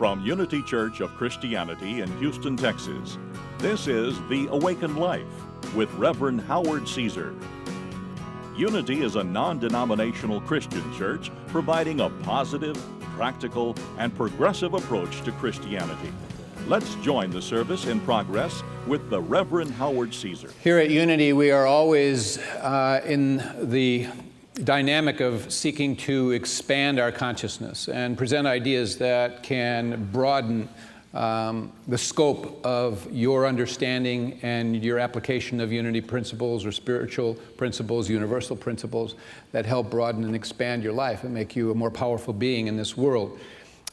From Unity Church of Christianity in Houston, Texas, this is The Awakened Life with Reverend Howard Caesar. Unity is a non-denominational Christian church providing a positive, practical, and progressive approach to Christianity. Let's join the service in progress with the Reverend Howard Caesar. Here at Unity, we are always in the dynamic of seeking to expand our consciousness and present ideas that can broaden the scope of your understanding and your application of unity principles or spiritual principles, universal principles that help broaden and expand your life and make you a more powerful being in this world.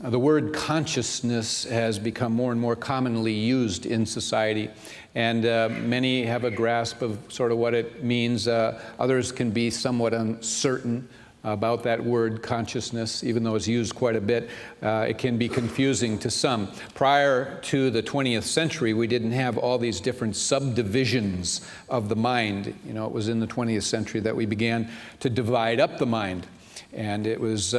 The word consciousness has become more and more commonly used in society, and many have a grasp of sort of what it means. Others can be somewhat uncertain about that word consciousness, even though it's used quite a bit. It can be confusing to some. Prior to the 20th century, we didn't have all these different subdivisions of the mind. You know, it was in the 20th century that we began to divide up the mind, and it was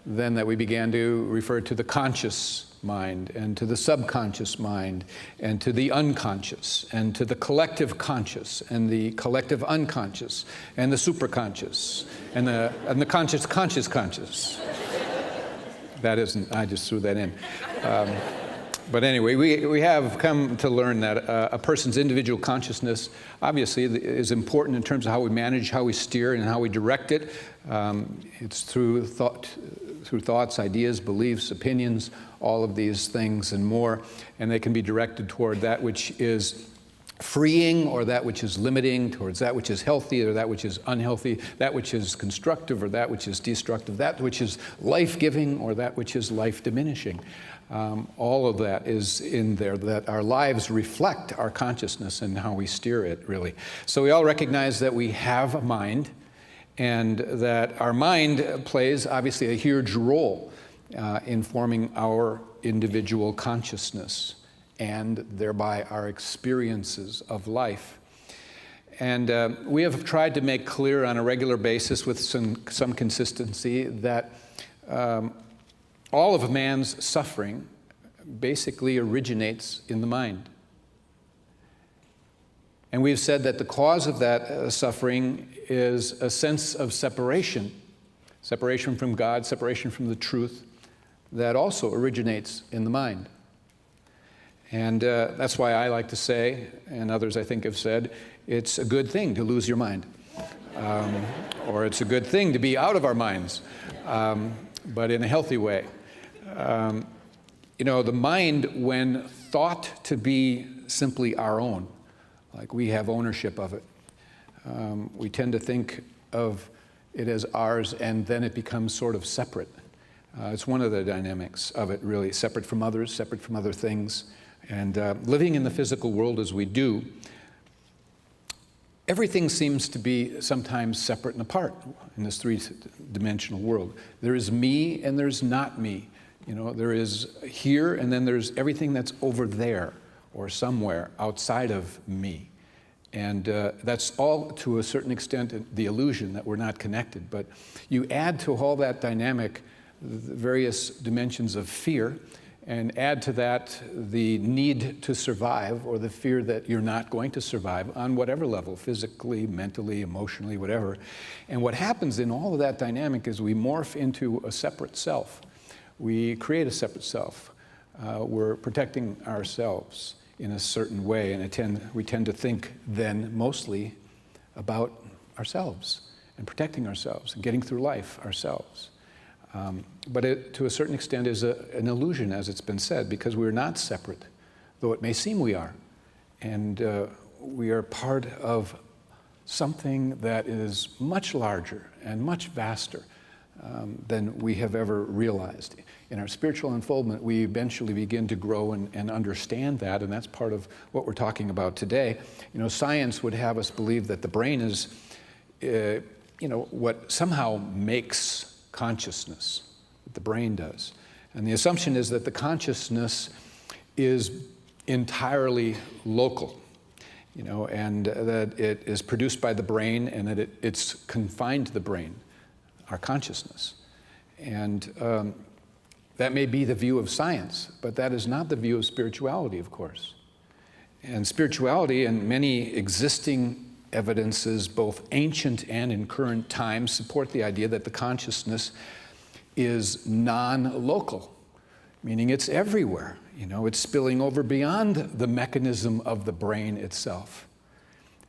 then that we began to refer to the conscious mind and to the subconscious mind and to the unconscious and to the collective conscious and the collective unconscious and the superconscious and the conscious. That isn't, I just threw that in. But anyway, we have come to learn that a person's individual consciousness obviously is important in terms of how we manage, how we steer, and how we direct it. It's through thoughts, ideas, beliefs, opinions, all of these things and more, and they can be directed toward that which is freeing or that which is limiting, towards that which is healthy or that which is unhealthy, that which is constructive or that which is destructive, that which is life-giving or that which is life-diminishing. All of that is in there, that our lives reflect our consciousness and how we steer it, really. So we all recognize that we have a mind, and that our mind plays, obviously, a huge role in forming our individual consciousness and thereby our experiences of life. And we have tried to make clear on a regular basis with some consistency that all of man's suffering basically originates in the mind. And we've said that the cause of that suffering is a sense of separation from God, separation from the truth, that also originates in the mind. And that's why I like to say, and others I think have said, it's a good thing to lose your mind. Or it's a good thing to be out of our minds, but in a healthy way. You know, the mind, when thought to be simply our own, like we have ownership of it, we tend to think of it as ours, and then it becomes sort of separate. It's one of the dynamics of it, really, separate from others, separate from other things. And living in the physical world as we do, everything seems to be sometimes separate and apart in this three-dimensional world. There is me and there's not me. You know, there is here and then there's everything that's over there or somewhere outside of me. And that's all, to a certain extent, the illusion that we're not connected. But you add to all that dynamic the various dimensions of fear, and add to that the need to survive, or the fear that you're not going to survive on whatever level, physically, mentally, emotionally, whatever. And what happens in all of that dynamic is we morph into a separate self. We create a separate self. We're protecting ourselves in a certain way, and we tend to think then mostly about ourselves and protecting ourselves and getting through life ourselves. But it, to a certain extent, is an illusion, as it's been said, because we're not separate, though it may seem we are. And we are part of something that is much larger and much vaster than we have ever realized. In our spiritual unfoldment, we eventually begin to grow and understand that, and that's part of what we're talking about today. You know, science would have us believe that the brain is, you know, what somehow makes consciousness, that the brain does. And the assumption is that the consciousness is entirely local, you know, and that it is produced by the brain and that it's confined to the brain, our consciousness. And That may be the view of science, but that is not the view of spirituality, of course. And spirituality and many existing evidences, both ancient and in current times, support the idea that the consciousness is non-local, meaning it's everywhere. It's spilling over beyond the mechanism of the brain itself.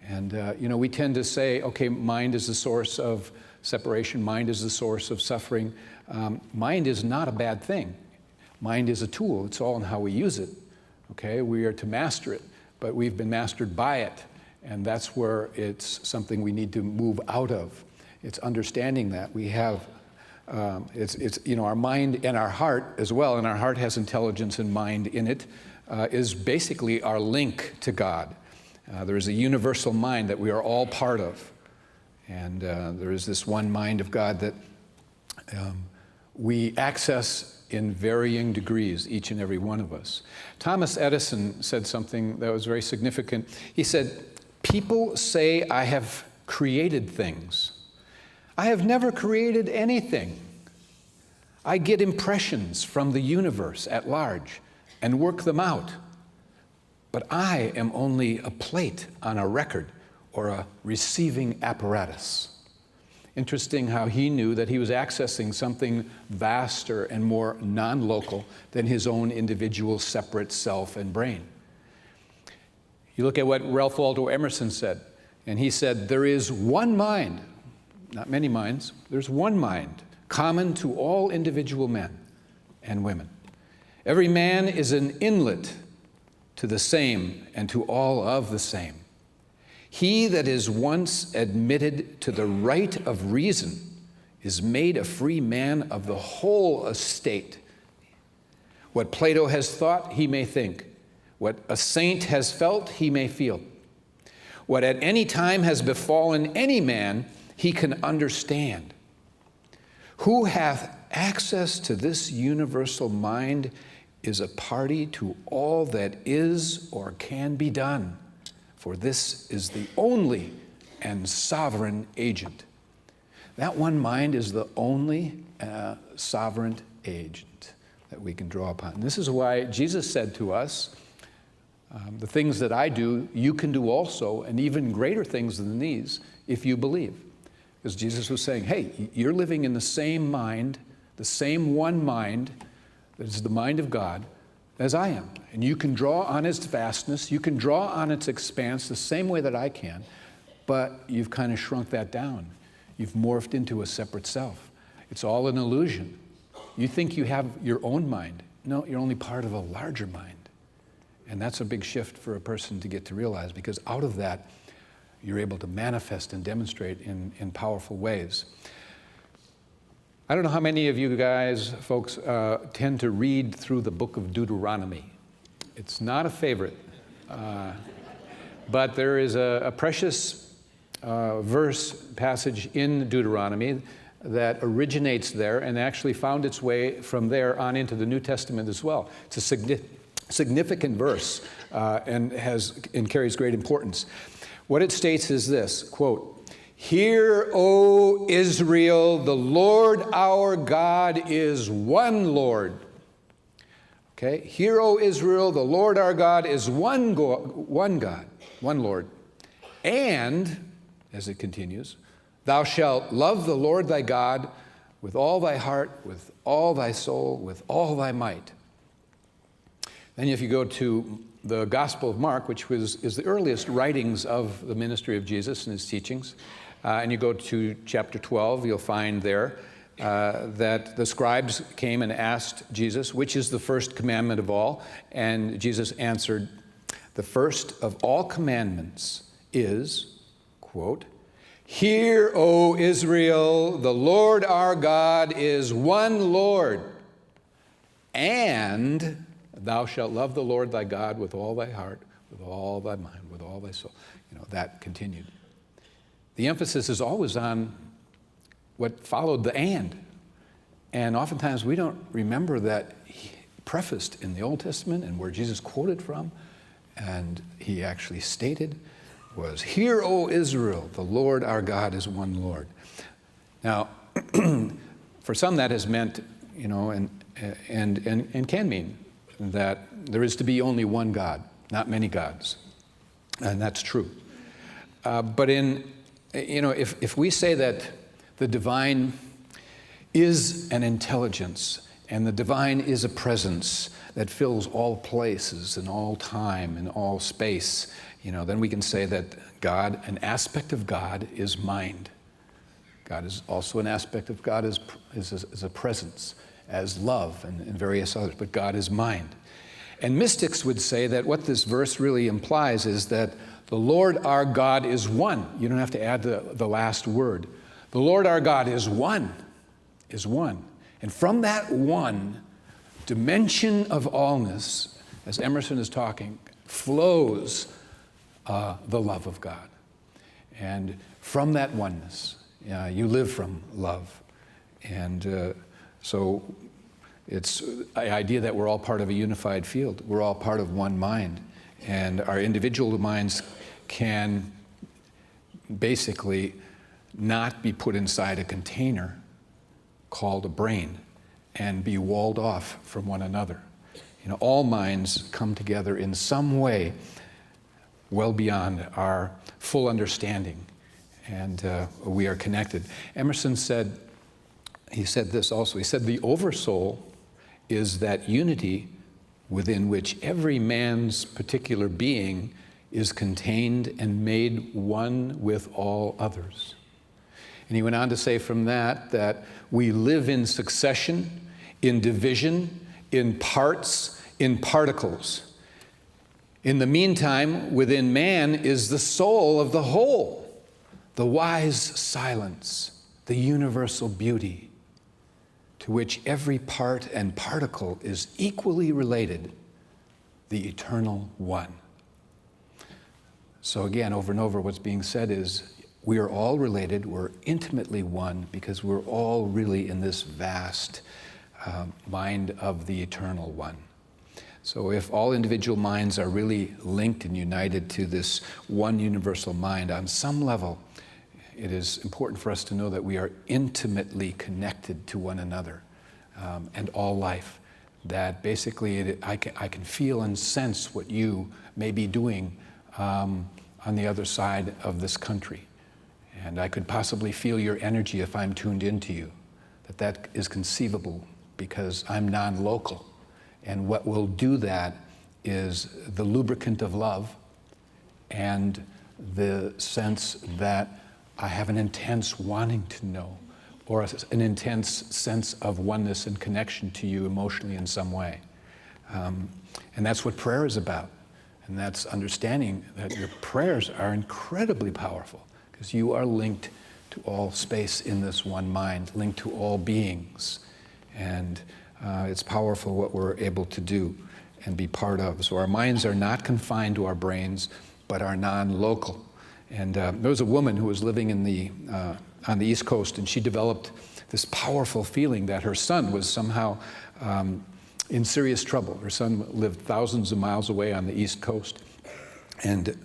And, we tend to say, okay, mind is the source of separation, mind is the source of suffering. Mind is not a bad thing. Mind is a tool. It's all in how we use it. Okay, we are to master it, but we've been mastered by it. And that's where it's something we need to move out of. It's understanding that we have, our mind and our heart as well, and our heart has intelligence and mind in it, is basically our link to God. There is a universal mind that we are all part of. And there is this one mind of God that we access in varying degrees, each and every one of us. Thomas Edison said something that was very significant. He said, "People say I have created things. I have never created anything. I get impressions from the universe at large and work them out. But I am only a plate on a record or a receiving apparatus." Interesting how he knew that he was accessing something vaster and more non-local than his own individual separate self and brain. You look at what Ralph Waldo Emerson said, and he said, "There is one mind," not many minds, "there's one mind common to all individual men and women. Every man is an inlet to the same and to all of the same. He that is once admitted to the right of reason is made a free man of the whole estate. What Plato has thought, he may think. What a saint has felt, he may feel. What at any time has befallen any man, he can understand. Who hath access to this universal mind is a party to all that is or can be done. For this is the only and sovereign agent." That one mind is the only sovereign agent that we can draw upon. And this is why Jesus said to us, "The things that I do, you can do also, and even greater things than these, if you believe." Because Jesus was saying, hey, you're living in the same mind, the same one mind, that is the mind of God, as I am. And you can draw on its vastness, you can draw on its expanse the same way that I can, but you've kind of shrunk that down. You've morphed into a separate self. It's all an illusion. You think you have your own mind. No, you're only part of a larger mind. And that's a big shift for a person to get to realize, because out of that, you're able to manifest and demonstrate in powerful ways. I don't know how many of you guys, folks, tend to read through the book of Deuteronomy. It's not a favorite, but there is a precious passage in Deuteronomy that originates there and actually found its way from there on into the New Testament as well. It's a significant verse and carries great importance. What it states is this, quote, "Hear, O Israel, the Lord our God is one Lord." Okay, "Hear, O Israel, the Lord our God is one God, one Lord. And," as it continues, "thou shalt love the Lord thy God with all thy heart, with all thy soul, with all thy might." Then if you go to the Gospel of Mark, which is the earliest writings of the ministry of Jesus and his teachings, and you go to chapter 12, you'll find there that the scribes came and asked Jesus, "Which is the first commandment of all?" And Jesus answered, "The first of all commandments is," quote, "Hear, O Israel, the Lord our God is one Lord, and thou shalt love the Lord thy God with all thy heart, with all thy mind, with all thy soul." That continued. The emphasis is always on what followed the "and." And oftentimes we don't remember that prefaced in the Old Testament and where Jesus quoted from, and he actually stated was, "Hear, O Israel, the Lord our God is one Lord." Now, for some that has meant, and can mean that there is to be only one God, not many gods. And that's true. But if we say that the divine is an intelligence and the divine is a presence that fills all places and all time and all space, then we can say that God, an aspect of God is mind. God is also an aspect of God is a presence, as love and various others, but God is mind. And mystics would say that what this verse really implies is that the Lord our God is one. You don't have to add the last word. The Lord our God is one, And from that one dimension of allness, as Emerson is talking, flows the love of God. And from that oneness, you live from love. And so it's the idea that we're all part of a unified field. We're all part of one mind. And our individual minds can basically not be put inside a container called a brain and be walled off from one another. All minds come together in some way well beyond our full understanding, and we are connected. Emerson said, he said this also, he said, the oversoul is that unity within which every man's particular being is contained and made one with all others. And he went on to say from that we live in succession, in division, in parts, in particles. In the meantime, within man is the soul of the whole, the wise silence, the universal beauty, to which every part and particle is equally related, the eternal one. So again, over and over, what's being said is we are all related, we're intimately one, because we're all really in this vast mind of the eternal one. So if all individual minds are really linked and united to this one universal mind, on some level, it is important for us to know that we are intimately connected to one another and all life. That basically I can feel and sense what you may be doing on the other side of this country. And I could possibly feel your energy if I'm tuned into you. That is conceivable because I'm non-local. And what will do that is the lubricant of love and the sense that I have an intense wanting to know, or an intense sense of oneness and connection to you emotionally in some way. And that's what prayer is about. And that's understanding that your prayers are incredibly powerful because you are linked to all space in this one mind, linked to all beings. And it's powerful what we're able to do and be part of. So our minds are not confined to our brains, but are non-local. And there was a woman who was living on the East Coast, and she developed this powerful feeling that her son was somehow in serious trouble. Her son lived thousands of miles away on the East Coast, and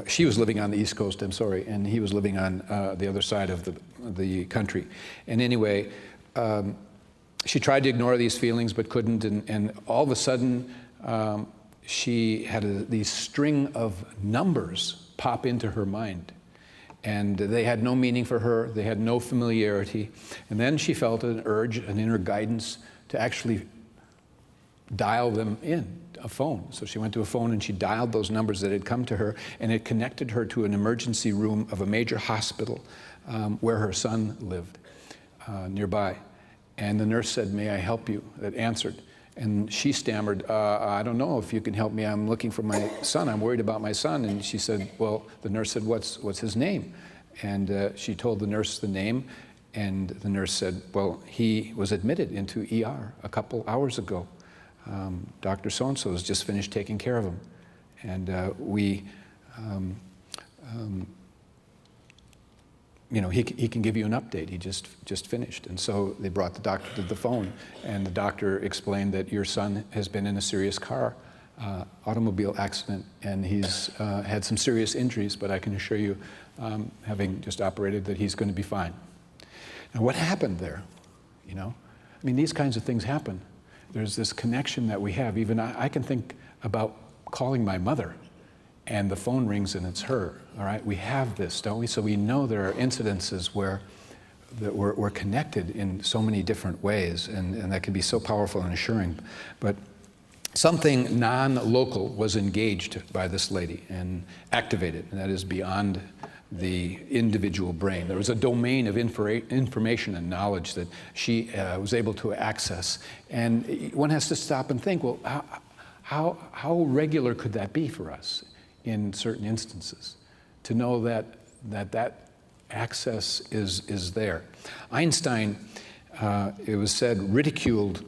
she was living on the East Coast, and he was living on the other side of the country. And anyway, she tried to ignore these feelings but couldn't, and all of a sudden she had these string of numbers pop into her mind. And they had no meaning for her, they had no familiarity. And then she felt an urge, an inner guidance to actually dial them in, a phone. So she went to a phone and she dialed those numbers that had come to her, and it connected her to an emergency room of a major hospital where her son lived nearby. And the nurse said, "May I help you?" That answered. And she stammered, "I don't know if you can help me. I'm looking for my son. I'm worried about my son." And she said, well, the nurse said, what's his name? And she told the nurse the name. And the nurse said, well, he was admitted into ER a couple hours ago. Dr. So-and-so has just finished taking care of him. And he can give you an update. He just finished. And so they brought the doctor to the phone, and the doctor explained that your son has been in a serious automobile accident, and he's had some serious injuries, but I can assure you, having just operated, that he's going to be fine. Now what happened there? I mean, these kinds of things happen. There's this connection that we have. Even I can think about calling my mother, and the phone rings and it's her, all right? We have this, don't we? So we know there are incidences where that we're connected in so many different ways, and that can be so powerful and assuring. But something non-local was engaged by this lady and activated, and that is beyond the individual brain. There was a domain of information and knowledge that she was able to access. And one has to stop and think, well, how regular could that be for us in certain instances, to know that access is there. Einstein, it was said, ridiculed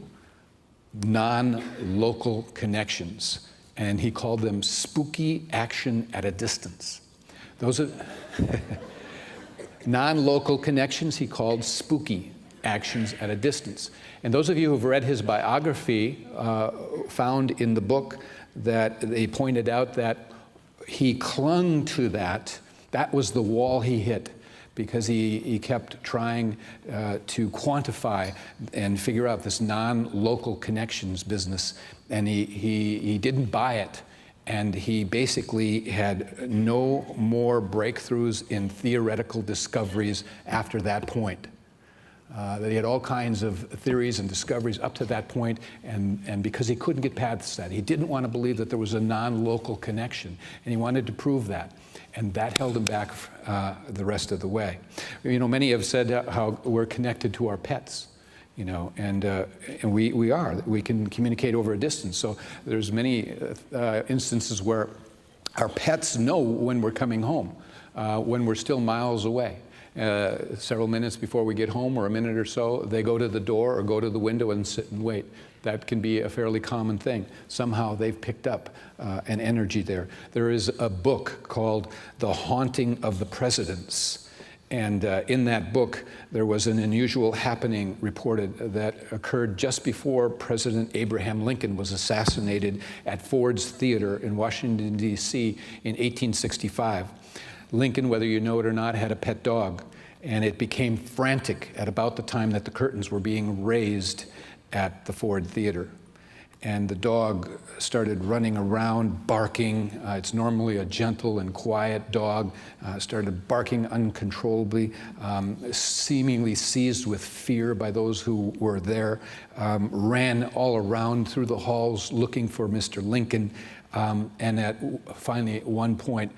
non-local connections, and he called them spooky action at a distance. Those are non-local connections he called spooky actions at a distance. And those of you who've read his biography found in the book that they pointed out that he clung to that. That was the wall he hit, because he kept trying to quantify and figure out this non-local connections business, and he didn't buy it. And he basically had no more breakthroughs in theoretical discoveries after that point. That he had all kinds of theories and discoveries up to that point, and because he couldn't get past that, he didn't want to believe that there was a non-local connection, and he wanted to prove that. And that held him back the rest of the way. You know, many have said how we're connected to our pets. You know, and we are. We can communicate over a distance. So there's many instances where our pets know when we're coming home, when we're still miles away. Several minutes before we get home, or a minute or so, they go to the door or go to the window and sit and wait. That can be a fairly common thing. Somehow they've picked up an energy there. There is a book called The Haunting of the Presidents. And in that book, there was an unusual happening reported that occurred just before President Abraham Lincoln was assassinated at Ford's Theater in Washington, D.C. in 1865. Lincoln, whether you know it or not, had a pet dog, and it became frantic at about the time that the curtains were being raised at the Ford Theater. And the dog started running around, barking. It's normally a gentle and quiet dog. Started barking uncontrollably, seemingly seized with fear by those who were there. Ran all around through the halls looking for Mr. Lincoln, and finally at one point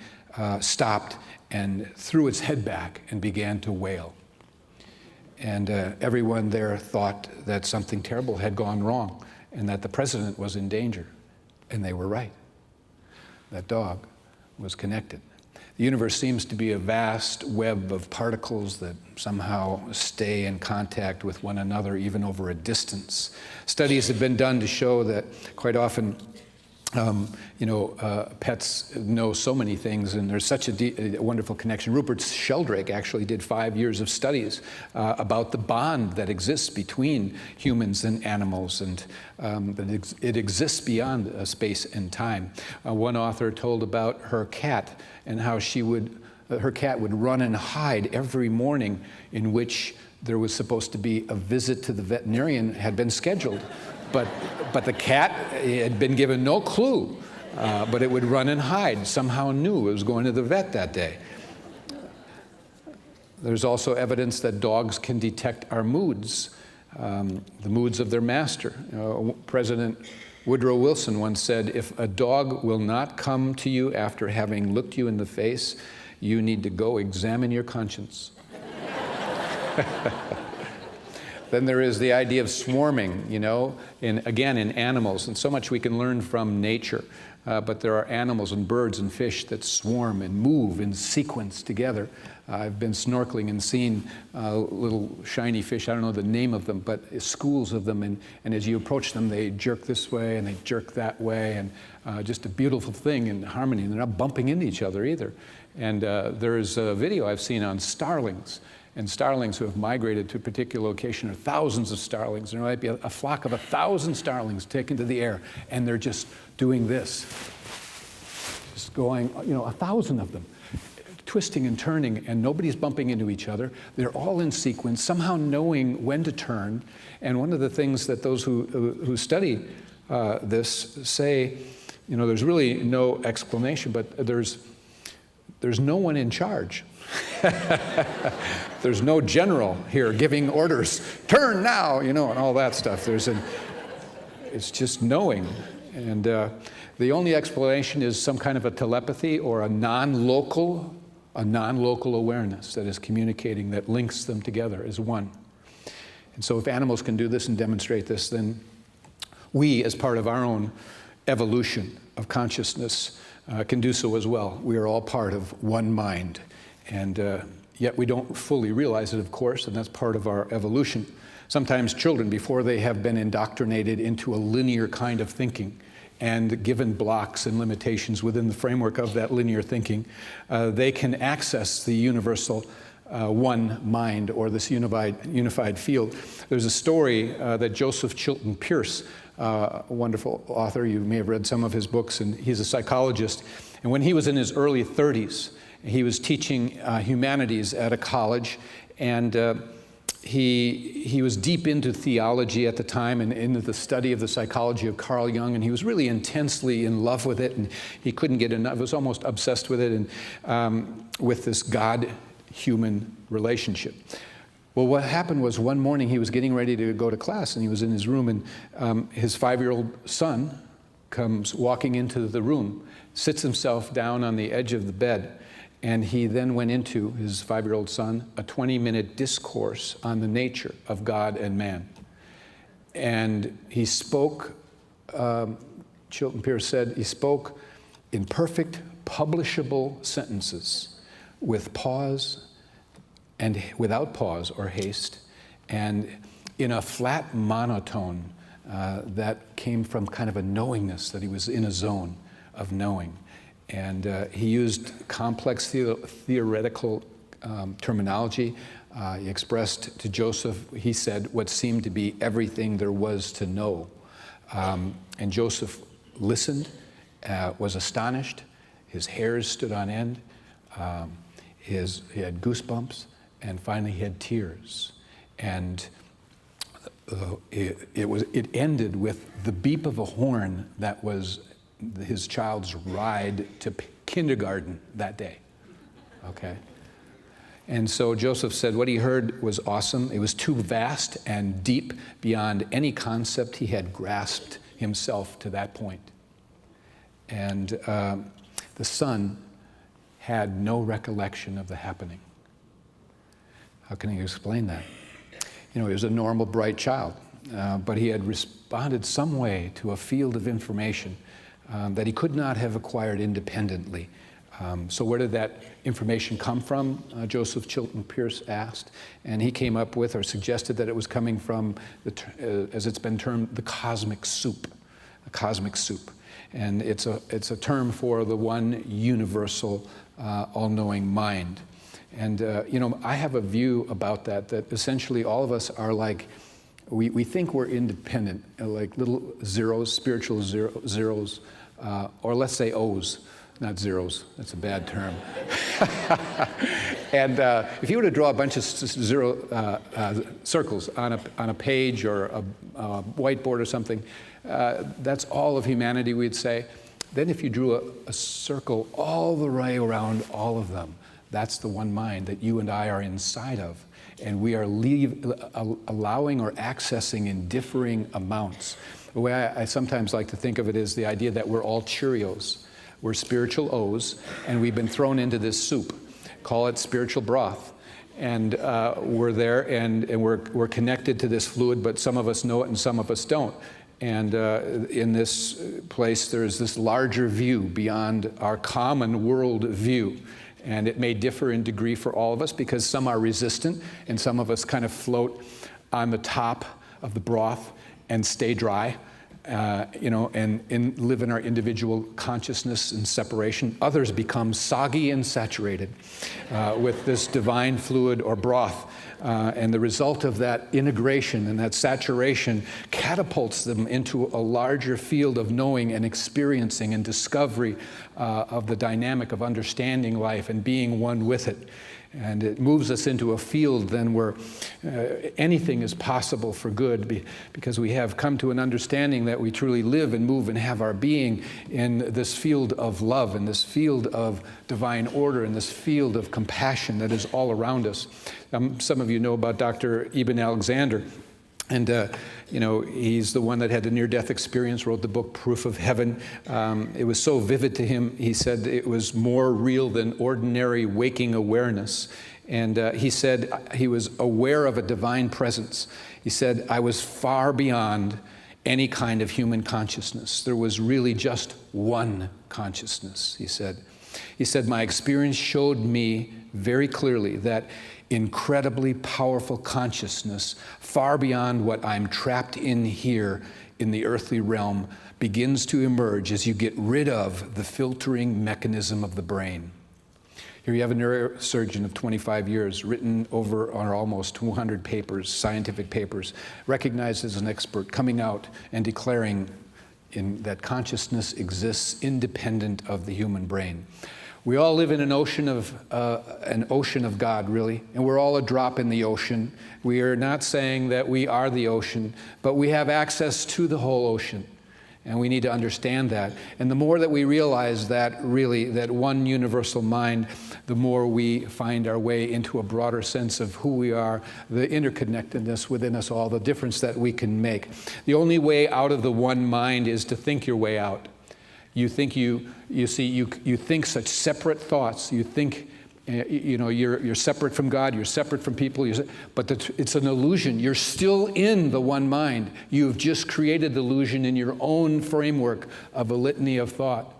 stopped and threw its head back and began to wail. And everyone there thought that something terrible had gone wrong, and that the president was in danger. And they were right. That dog was connected. The universe seems to be a vast web of particles that somehow stay in contact with one another, even over a distance. Studies have been done to show that quite often pets know so many things, and there's such a wonderful connection. Rupert Sheldrake actually did 5 years of studies about the bond that exists between humans and animals, and that it exists beyond space and time. One author told about her cat and how her cat would run and hide every morning in which there was supposed to be a visit to the veterinarian had been scheduled. But the cat had been given no clue, but it would run and hide, somehow knew it was going to the vet that day. There's also evidence that dogs can detect our moods, the moods of their master. President Woodrow Wilson once said, "If a dog will not come to you after having looked you in the face, you need to go examine your conscience." Then there is the idea of swarming, again in animals, and so much we can learn from nature. But there are animals and birds and fish that swarm and move in sequence together. I've been snorkeling and seen little shiny fish, I don't know the name of them, but schools of them, and as you approach them, they jerk this way and they jerk that way, and just a beautiful thing in harmony. They're not bumping into each other either. And there's a video I've seen on starlings. And starlings who have migrated to a particular location are thousands of starlings. There might be a flock of 1,000 starlings taken to the air, and they're just doing this. Just going, 1,000 of them twisting and turning, and nobody's bumping into each other. They're all in sequence, somehow knowing when to turn. And one of the things that those who study this say, you know, there's really no explanation, but there's no one in charge. There's no general here giving orders, turn now, you know, and all that stuff. It's just knowing. And the only explanation is some kind of a telepathy or a non-local awareness that is communicating, that links them together as one. And so if animals can do this and demonstrate this, then we, as part of our own evolution of consciousness, can do so as well. We are all part of one mind. And yet we don't fully realize it, of course, and that's part of our evolution. Sometimes children, before they have been indoctrinated into a linear kind of thinking and given blocks and limitations within the framework of that linear thinking, they can access the universal one mind, or this unified field. There's a story that Joseph Chilton Pearce, a wonderful author, you may have read some of his books, and he's a psychologist. And when he was in his early 30s, he was teaching humanities at a college, and he was deep into theology at the time and into the study of the psychology of Carl Jung, and he was really intensely in love with it, and he couldn't get enough, was almost obsessed with it, and with this God-human relationship. Well, what happened was one morning he was getting ready to go to class, and he was in his room, and his 5-year-old son comes walking into the room, sits himself down on the edge of the bed, and he then went into, his 5-year-old son, a 20-minute discourse on the nature of God and man. And he spoke, Chilton Pearce said, he spoke in perfect, publishable sentences, with pause and without pause or haste, and in a flat monotone that came from kind of a knowingness, that he was in a zone of knowing. And he used complex theoretical terminology. He expressed to Joseph, he said, what seemed to be everything there was to know. And Joseph listened, was astonished. His hairs stood on end. He had goosebumps, and finally he had tears. And it ended with the beep of a horn that was his child's ride to kindergarten that day, okay? And so Joseph said what he heard was awesome. It was too vast and deep beyond any concept he had grasped himself to that point. And the son had no recollection of the happening. How can you explain that? You know, he was a normal, bright child, but he had responded some way to a field of information that he could not have acquired independently. So where did that information come from? Joseph Chilton Pearce asked, and he came up with or suggested that it was coming from, as it's been termed, the cosmic soup, a cosmic soup. And it's a term for the one universal, all-knowing mind. And you know, I have a view about that essentially all of us are like, we think we're independent, like little zeros, spiritual zeros, or let's say O's, not zeros. That's a bad term. And if you were to draw a bunch of circles on a page or a whiteboard or something, that's all of humanity, we'd say. Then if you drew a circle all the way around all of them, that's the one mind that you and I are inside of. And we are allowing or accessing in differing amounts. The way I sometimes like to think of it is the idea that we're all Cheerios. We're spiritual O's, and we've been thrown into this soup. Call it spiritual broth. And we're there, and we're connected to this fluid, but some of us know it and some of us don't. And in this place, there's this larger view beyond our common world view. And it may differ in degree for all of us because some are resistant and some of us kind of float on the top of the broth and stay dry. and live in our individual consciousness and separation. Others become soggy and saturated with this divine fluid or broth. And the result of that integration and that saturation catapults them into a larger field of knowing and experiencing and discovery of the dynamic of understanding life and being one with it. And it moves us into a field then where anything is possible for good, because we have come to an understanding that we truly live and move and have our being in this field of love, in this field of divine order, in this field of compassion that is all around us. Some of you know about Dr. Ibn Alexander. And, he's the one that had a near-death experience, wrote the book Proof of Heaven. It was so vivid to him, he said it was more real than ordinary waking awareness. And he said he was aware of a divine presence. He said, I was far beyond any kind of human consciousness. There was really just one consciousness, he said. He said, my experience showed me very clearly that incredibly powerful consciousness, far beyond what I'm trapped in here in the earthly realm, begins to emerge as you get rid of the filtering mechanism of the brain. Here you have a neurosurgeon of 25 years, written over on almost 200 papers, scientific papers, recognized as an expert, coming out and declaring that consciousness exists independent of the human brain. We all live in an ocean of God, really, and we're all a drop in the ocean. We are not saying that we are the ocean, but we have access to the whole ocean, and we need to understand that. And the more that we realize that, really, that one universal mind, the more we find our way into a broader sense of who we are, the interconnectedness within us all, the difference that we can make. The only way out of the one mind is to think your way out. You think you think such separate thoughts. You think, you're separate from God. You're separate from people. But it's an illusion. You're still in the one mind. You've just created the illusion in your own framework of a litany of thought.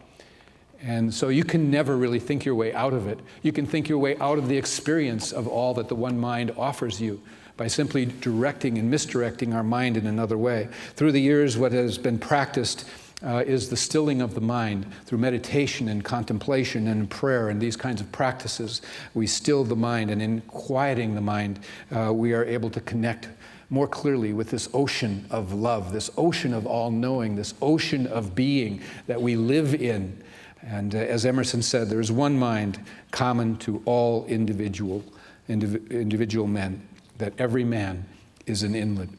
And so you can never really think your way out of it. You can think your way out of the experience of all that the one mind offers you by simply directing and misdirecting our mind in another way. Through the years, what has been practiced is the stilling of the mind through meditation and contemplation and prayer and these kinds of practices. We still the mind, and in quieting the mind, we are able to connect more clearly with this ocean of love, this ocean of all-knowing, this ocean of being that we live in. And as Emerson said, there is one mind common to all individual men, that every man is an inlet.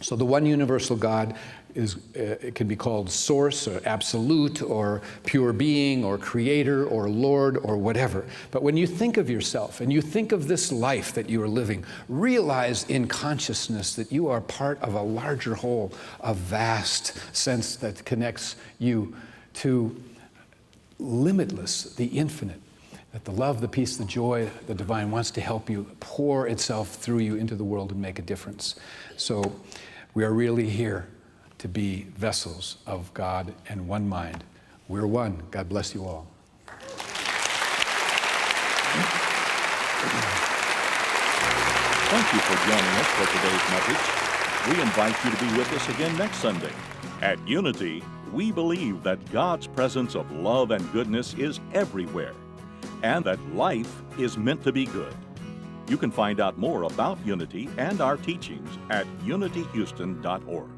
So the one universal God it can be called source or absolute or pure being or creator or Lord or whatever. But when you think of yourself and you think of this life that you are living, realize in consciousness that you are part of a larger whole, a vast sense that connects you to limitless, the infinite. That the love, the peace, the joy, the divine wants to help you pour itself through you into the world and make a difference. So we are really here to be vessels of God and one mind. We're one. God bless you all. Thank you for joining us for today's message. We invite you to be with us again next Sunday. At Unity, we believe that God's presence of love and goodness is everywhere, and that life is meant to be good. You can find out more about Unity and our teachings at unityhouston.org.